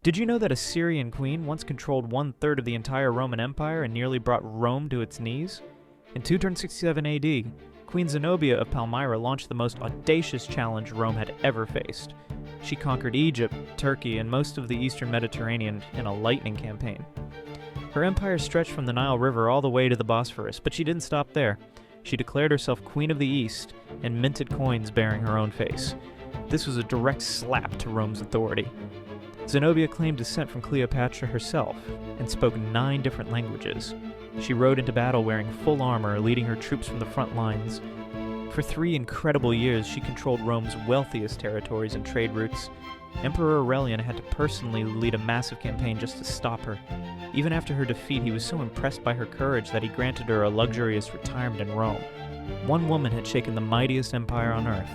Did you know that a Syrian queen once controlled one-third of the entire Roman Empire and nearly brought Rome to its knees? In 267 AD, Queen Zenobia of Palmyra launched the most audacious challenge Rome had ever faced. She conquered Egypt, Turkey, and most of the eastern Mediterranean in a lightning campaign. Her empire stretched from the Nile River all the way to the Bosphorus, but she didn't stop there. She declared herself Queen of the East and minted coins bearing her own face. This was a direct slap to Rome's authority. Zenobia claimed descent from Cleopatra herself and spoke 9 different languages. She rode into battle wearing full armor, leading her troops from the front lines. For 3 incredible years, she controlled Rome's wealthiest territories and trade routes. Emperor Aurelian had to personally lead a massive campaign just to stop her. Even after her defeat, he was so impressed by her courage that he granted her a luxurious retirement in Rome. One woman had shaken the mightiest empire on earth.